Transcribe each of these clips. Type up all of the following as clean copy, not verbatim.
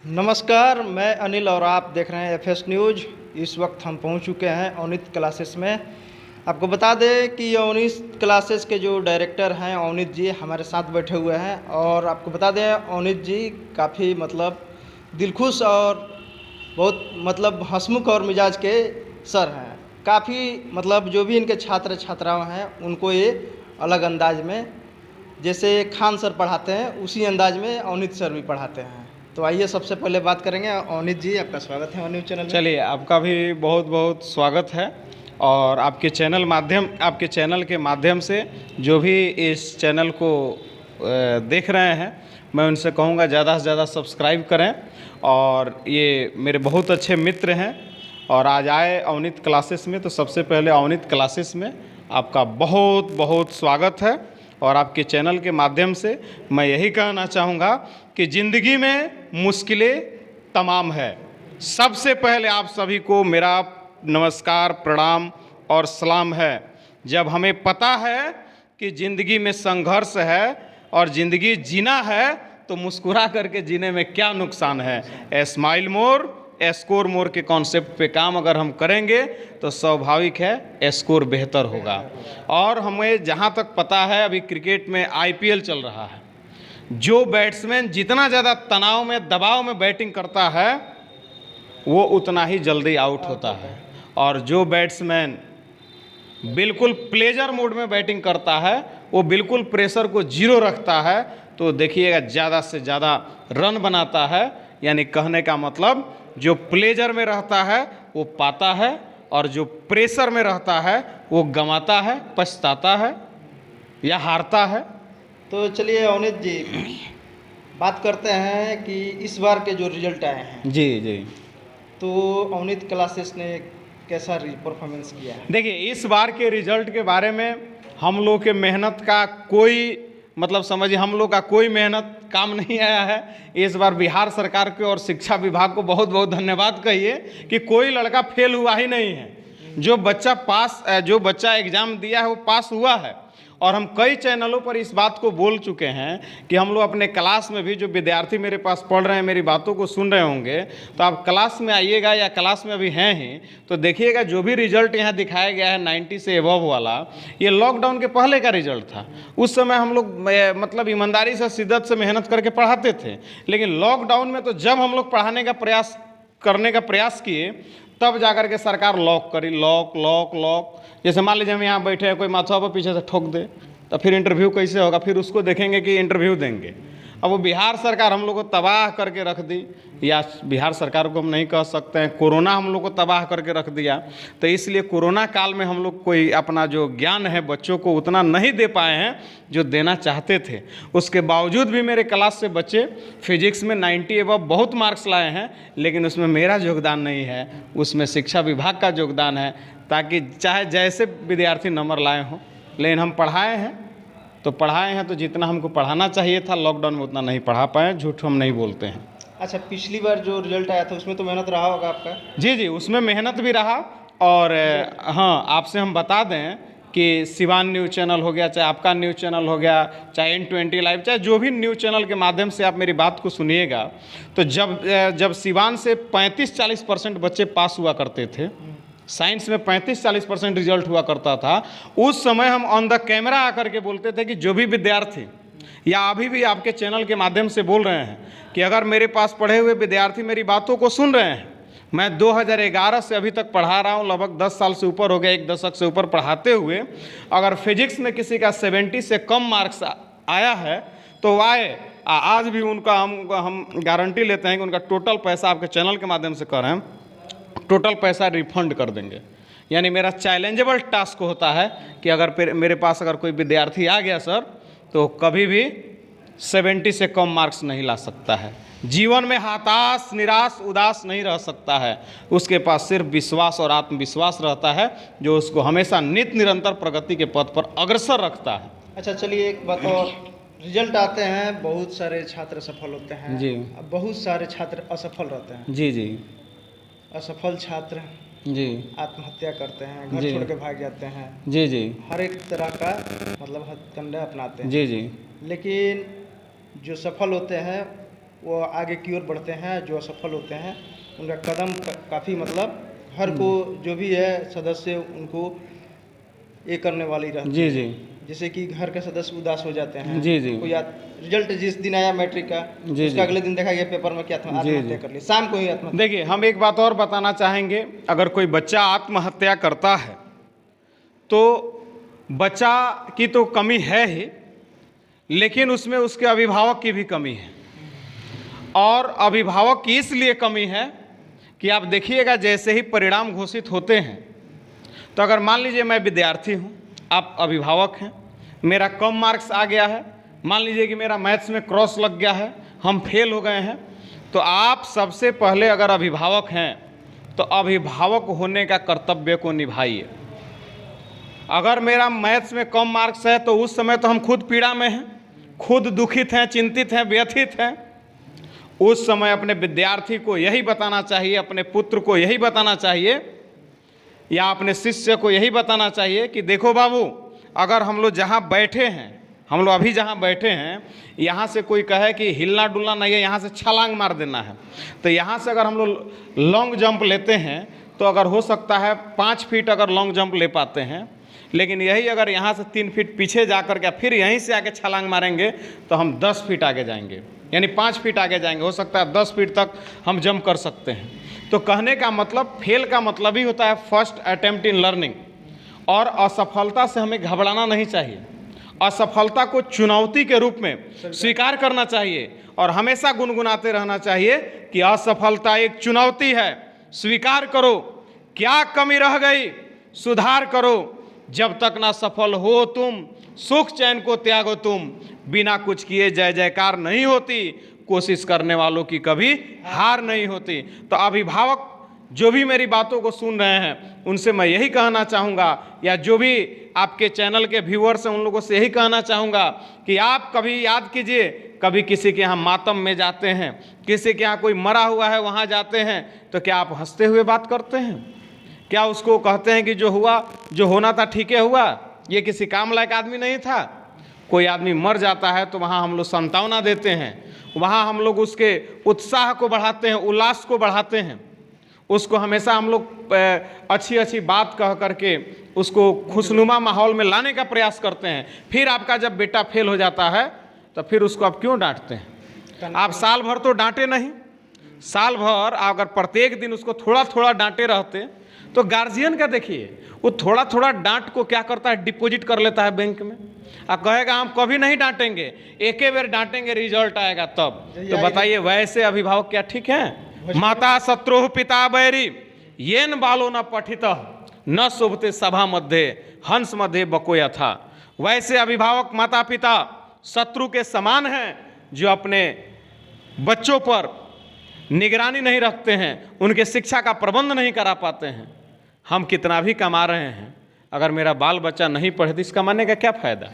नमस्कार, मैं अनिल और आप देख रहे हैं एफएस न्यूज़। इस वक्त हम पहुंच चुके हैं अवनीत क्लासेस में। आपको बता दें कि अवनीत क्लासेस के जो डायरेक्टर हैं अवनीत जी हमारे साथ बैठे हुए हैं। और आपको बता दें अवनीत जी काफ़ी दिलखुश और बहुत हंसमुख और मिजाज के सर हैं। काफ़ी जो भी इनके छात्र छात्राएँ हैं उनको ये अलग अंदाज में, जैसे खान सर पढ़ाते हैं उसी अंदाज में अवनीत सर भी पढ़ाते हैं। तो आइए सबसे पहले बात करेंगे। अवनीत जी, आपका स्वागत है न्यूज़ चैनल में। चलिए, आपका भी बहुत बहुत स्वागत है। और आपके चैनल के माध्यम से जो भी इस चैनल को देख रहे हैं, मैं उनसे कहूँगा ज़्यादा से ज़्यादा सब्सक्राइब करें। और ये मेरे बहुत अच्छे मित्र हैं और आज आए अवनीत क्लासेस में, तो सबसे पहले अवनीत क्लासेस में आपका बहुत बहुत स्वागत है। और आपके चैनल के माध्यम से मैं यही कहना चाहूँगा कि ज़िंदगी में मुश्किलें तमाम है। सबसे पहले आप सभी को मेरा नमस्कार, प्रणाम और सलाम है। जब हमें पता है कि ज़िंदगी में संघर्ष है और ज़िंदगी जीना है, तो मुस्कुरा करके जीने में क्या नुकसान है। A smile more score more के कॉन्सेप्ट पे काम अगर हम करेंगे तो स्वाभाविक है स्कोर बेहतर होगा। और हमें जहाँ तक पता है, अभी क्रिकेट में आईपीएल चल रहा है। जो बैट्समैन जितना ज़्यादा तनाव में, दबाव में बैटिंग करता है, वो उतना ही जल्दी आउट होता है। और जो बैट्समैन बिल्कुल प्लेजर मोड में बैटिंग करता है, वो बिल्कुल प्रेशर को जीरो रखता है, तो देखिएगा ज़्यादा से ज़्यादा रन बनाता है। यानी कहने का मतलब, जो प्लेजर में रहता है वो पाता है, और जो प्रेशर में रहता है वो गंवाता है, पछताता है या हारता है। तो चलिए अवनीत जी, बात करते हैं कि इस बार के जो रिजल्ट आए हैं। जी जी। तो अवनीत क्लासेस ने कैसा परफॉर्मेंस किया है? देखिए, इस बार के रिजल्ट के बारे में हम लोग के मेहनत का कोई समझिए, हम लोग का कोई मेहनत काम नहीं आया है। इस बार बिहार सरकार के और शिक्षा विभाग को बहुत बहुत धन्यवाद कहिए कि कोई लड़का फेल हुआ ही नहीं है। जो बच्चा एग्ज़ाम दिया है वो पास हुआ है। और हम कई चैनलों पर इस बात को बोल चुके हैं कि हम लोग अपने क्लास में भी, जो विद्यार्थी मेरे पास पढ़ रहे हैं, मेरी बातों को सुन रहे होंगे, तो आप क्लास में आइएगा या क्लास में अभी हैं ही, तो देखिएगा जो भी रिजल्ट यहाँ दिखाया गया है 90 से एबव वाला, ये लॉकडाउन के पहले का रिजल्ट था। उस समय हम लोग ईमानदारी से, शिद्दत से मेहनत करके पढ़ाते थे। लेकिन लॉकडाउन में तो जब हम लोग पढ़ाने का प्रयास किए, तब जाकर के सरकार लॉक करी। लॉक जैसे मान लीजिए हम यहाँ बैठे हैं, कोई माथा पर पीछे से ठोक दे, तो फिर इंटरव्यू कैसे होगा? फिर उसको देखेंगे कि इंटरव्यू देंगे। अब वो बिहार सरकार हम लोग को तबाह करके रख दी, या बिहार सरकार को हम नहीं कह सकते हैं, कोरोना हम लोग को तबाह करके रख दिया। तो इसलिए कोरोना काल में हम लोग कोई अपना जो ज्ञान है बच्चों को उतना नहीं दे पाए हैं जो देना चाहते थे। उसके बावजूद भी मेरे क्लास से बच्चे फिजिक्स में 90 एबव बहुत मार्क्स लाए हैं, लेकिन उसमें मेरा योगदान नहीं है, उसमें शिक्षा विभाग का योगदान है। ताकि चाहे जैसे विद्यार्थी नंबर लाए हों, लेकिन हम पढ़ाए हैं तो जितना हमको पढ़ाना चाहिए था लॉकडाउन में उतना नहीं पढ़ा पाए। झूठ हम नहीं बोलते हैं। अच्छा, पिछली बार जो रिजल्ट आया था उसमें तो मेहनत रहा होगा आपका? जी, उसमें मेहनत भी रहा। और हाँ, आपसे हम बता दें कि सिवान न्यूज़ चैनल हो गया, चाहे आपका न्यूज़ चैनल हो गया, चाहे N20 लाइव, चाहे जो भी न्यूज़ चैनल के माध्यम से आप मेरी बात को सुनिएगा, तो जब सिवान से 35-40% बच्चे पास हुआ करते थे, साइंस में 35-40% रिजल्ट हुआ करता था, उस समय हम ऑन द कैमरा आकर के बोलते थे कि जो भी विद्यार्थी, या अभी भी आपके चैनल के माध्यम से बोल रहे हैं कि अगर मेरे पास पढ़े हुए विद्यार्थी मेरी बातों को सुन रहे हैं, मैं 2011 से अभी तक पढ़ा रहा हूं, लगभग 10 साल से ऊपर हो गया, 1 दशक से ऊपर पढ़ाते हुए, अगर फिजिक्स में किसी का 70 से कम मार्क्स आया है तो आज भी उनका हम गारंटी लेते हैं कि उनका टोटल पैसा, आपके चैनल के माध्यम से कर रहे हैं, टोटल पैसा रिफंड कर देंगे। यानी मेरा चैलेंजेबल टास्क होता है कि अगर मेरे पास अगर कोई विद्यार्थी आ गया सर, तो कभी भी 70 से कम मार्क्स नहीं ला सकता है। जीवन में हताश, निराश, उदास नहीं रह सकता है। उसके पास सिर्फ विश्वास और आत्मविश्वास रहता है, जो उसको हमेशा नित्य निरंतर प्रगति के पथ पर अग्रसर रखता है। अच्छा, चलिए एक बात और, रिजल्ट आते हैं, बहुत सारे छात्र सफल होते हैं जी, बहुत सारे छात्र असफल रहते हैं। जी। असफल छात्र जी आत्महत्या करते हैं, घर छोड़ के भाग जाते हैं। जी। हर एक तरह का हथकंडा अपनाते हैं। जी। लेकिन जो सफल होते हैं वो आगे की ओर बढ़ते हैं, जो असफल होते हैं उनका कदम काफ़ी मतलब हर को जो भी है सदस्य उनको ये करने वाली रहती जी है। जी जैसे कि घर के सदस्य उदास हो जाते हैं। जी जी कोई रिजल्ट जिस दिन आया मैट्रिक का, जी उसका अगले दिन देखा गया पेपर में क्या था, जी आत्महत्या कर ली, शाम को ही आत्महत्या। देखिए, हम एक बात और बताना चाहेंगे, अगर कोई बच्चा आत्महत्या करता है तो बच्चा की तो कमी है ही, लेकिन उसमें उसके अभिभावक की भी कमी है। और अभिभावक की इसलिए कमी है कि आप देखिएगा, जैसे ही परिणाम घोषित होते हैं तो अगर मान लीजिए मैं विद्यार्थी हूँ, आप अभिभावक हैं, मेरा कम मार्क्स आ गया है, मान लीजिए कि मेरा मैथ्स में क्रॉस लग गया है, हम फेल हो गए हैं, तो आप सबसे पहले अगर अभिभावक हैं तो अभिभावक होने का कर्तव्य को निभाइए। अगर मेरा मैथ्स में कम मार्क्स है तो उस समय तो हम खुद पीड़ा में हैं, खुद दुखित हैं, चिंतित हैं, व्यथित हैं। उस समय अपने विद्यार्थी को यही बताना चाहिए, अपने पुत्र को यही बताना चाहिए या अपने शिष्य को यही बताना चाहिए कि देखो बाबू, अगर हम लोग जहाँ बैठे हैं, हम लोग अभी जहाँ बैठे हैं, यहाँ से कोई कहे कि हिलना डुलना नहीं है, यहाँ से छलांग मार देना है, तो यहाँ से अगर हम लोग लॉन्ग जंप लेते हैं तो अगर हो सकता है 5 फीट अगर लॉन्ग जंप ले पाते हैं, लेकिन यही अगर यहाँ से 3 फीट पीछे जा कर के फिर यहीं से आके छलांग मारेंगे तो हम 10 फीट आगे जाएंगे, यानी 5 फीट आगे जाएंगे, हो सकता है 10 फीट तक हम जंप कर सकते हैं। तो कहने का मतलब, फेल का मतलब ही होता है फर्स्ट अटेम्प्ट इन लर्निंग। और असफलता से हमें घबराना नहीं चाहिए, असफलता को चुनौती के रूप में स्वीकार करना चाहिए और हमेशा गुनगुनाते रहना चाहिए कि असफलता एक चुनौती है, स्वीकार करो, क्या कमी रह गई सुधार करो, जब तक ना सफल हो तुम सुख चैन को त्यागो तुम, बिना कुछ किए जय जयकार नहीं होती, कोशिश करने वालों की कभी हार नहीं होती। तो अभिभावक जो भी मेरी बातों को सुन रहे हैं उनसे मैं यही कहना चाहूँगा, या जो भी आपके चैनल के व्यूअर्स हैं उन लोगों से यही कहना चाहूँगा कि आप कभी याद कीजिए, कभी किसी के यहाँ मातम में जाते हैं, किसी के यहाँ कोई मरा हुआ है वहाँ जाते हैं, तो क्या आप हंसते हुए बात करते हैं? क्या उसको कहते हैं कि जो हुआ, जो होना था ठीक है हुआ, ये किसी काम लायक आदमी नहीं था? कोई आदमी मर जाता है तो वहाँ हम लोग सांत्वना देते हैं, वहाँ हम लोग उसके उत्साह को बढ़ाते हैं, उल्लास को बढ़ाते हैं, उसको हमेशा हम लोग अच्छी अच्छी बात कह करके उसको खुशनुमा माहौल में लाने का प्रयास करते हैं। फिर आपका जब बेटा फेल हो जाता है तो फिर उसको आप क्यों डांटते हैं? आप साल भर तो डांटे नहीं, साल भर अगर प्रत्येक दिन उसको थोड़ा थोड़ा डांटे रहते तो गार्जियन का देखिए, वो थोड़ा थोड़ा डांट को क्या करता है, डिपॉजिट कर लेता है बैंक में, और कहेगा हम कभी नहीं डांटेंगे, एक ही बार डांटेंगे रिजल्ट आएगा तब। तो बताइए, वैसे अभिभावक क्या ठीक है? माता शत्रु पिता बैरी येन बालो न पठित न शोभते सभा मध्य हंस मध्य बकोया था। वैसे अभिभावक माता पिता शत्रु के समान हैं जो अपने बच्चों पर निगरानी नहीं रखते हैं, उनके शिक्षा का प्रबंध नहीं करा पाते हैं। हम कितना भी कमा रहे हैं, अगर मेरा बाल बच्चा नहीं पढ़े तो इसका कमाने का क्या फ़ायदा?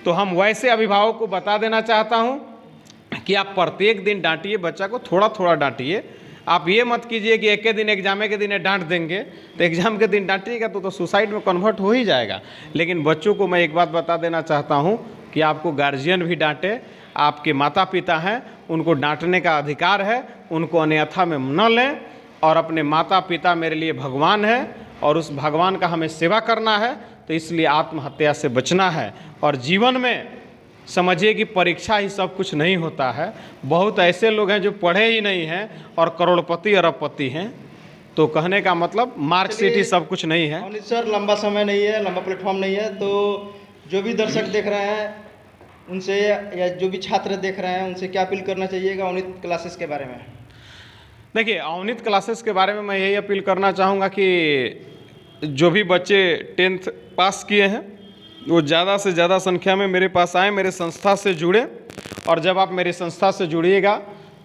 तो हम वैसे अभिभावक को बता देना चाहता हूँ कि आप प्रत्येक दिन डांटिए बच्चा को, थोड़ा थोड़ा डांटिए। आप ये मत कीजिए कि एक के दिन एग्जाम के दिन डांट देंगे, तो एग्जाम के दिन डांटिएगा तो सुसाइड में कन्वर्ट हो ही जाएगा। लेकिन बच्चों को मैं एक बात बता देना चाहता हूँ कि आपको गार्जियन भी डांटे, आपके माता पिता हैं, उनको डांटने का अधिकार है, उनको अन्यथा में न लें। और अपने माता पिता मेरे लिए भगवान है और उस भगवान का हमें सेवा करना है, तो इसलिए आत्महत्या से बचना है। और जीवन में समझिए कि परीक्षा ही सब कुछ नहीं होता है। बहुत ऐसे लोग हैं जो पढ़े ही नहीं हैं और करोड़पति अरबपति हैं। तो कहने का मतलब मार्कशीट ही सब कुछ नहीं है। अवनीत सर, लंबा समय नहीं है, लंबा प्लेटफॉर्म नहीं है, तो जो भी दर्शक देख रहे हैं उनसे, या जो भी छात्र देख रहे हैं उनसे क्या अपील करना चाहिएगा अवनीत क्लासेस के बारे में? देखिए, अवनीत क्लासेस के बारे में मैं यही अपील करना चाहूँगा कि जो भी बच्चे 10th पास किए हैं वो ज़्यादा से ज़्यादा संख्या में मेरे पास आए, मेरे संस्था से जुड़े। और जब आप मेरी संस्था से जुड़िएगा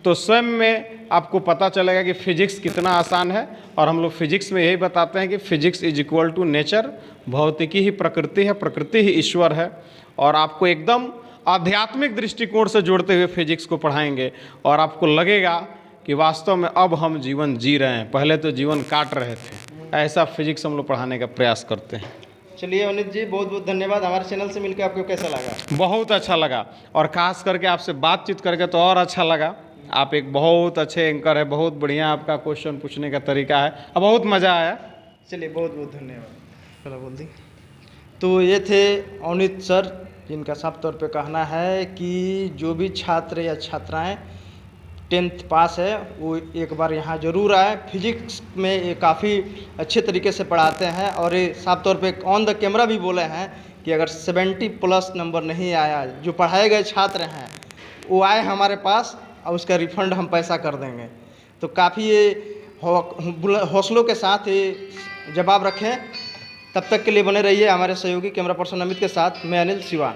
तो स्वयं में आपको पता चलेगा कि फिजिक्स कितना आसान है। और हम लोग फिजिक्स में यही बताते हैं कि physics is equal to nature, भौतिकी ही प्रकृति है, प्रकृति ही ईश्वर है। और आपको एकदम आध्यात्मिक दृष्टिकोण से जोड़ते हुए फिजिक्स को पढ़ाएंगे और आपको लगेगा कि वास्तव में अब हम जीवन जी रहे हैं, पहले तो जीवन काट रहे थे। ऐसा फिजिक्स हम लोग पढ़ाने का प्रयास करते हैं। चलिए अवनीत जी, बहुत बहुत धन्यवाद। हमारे चैनल से मिलकर आपको कैसा लगा? बहुत अच्छा लगा, और खास करके आपसे बातचीत करके तो और अच्छा लगा। आप एक बहुत अच्छे एंकर है, बहुत बढ़िया आपका क्वेश्चन पूछने का तरीका है, अब बहुत मज़ा आया। चलिए बहुत बहुत धन्यवाद। चलो बोल दी। तो ये थे अवनीत सर, जिनका साफ तौर पे कहना है कि जो भी छात्र या छात्राएं 10th पास है वो एक बार यहाँ ज़रूर आए। फिजिक्स में ये काफ़ी अच्छे तरीके से पढ़ाते हैं और ये साफ तौर पे ऑन द कैमरा भी बोले हैं कि अगर 70+ नंबर नहीं आया, जो पढ़ाए गए छात्र हैं वो आए हमारे पास और उसका रिफ़ंड हम पैसा कर देंगे। तो काफ़ी ये हौसलों के साथ ये जवाब रखें। तब तक के लिए बने रहिए हमारे सहयोगी कैमरा पर्सन अमित के साथ। मैं अनिल सिवान।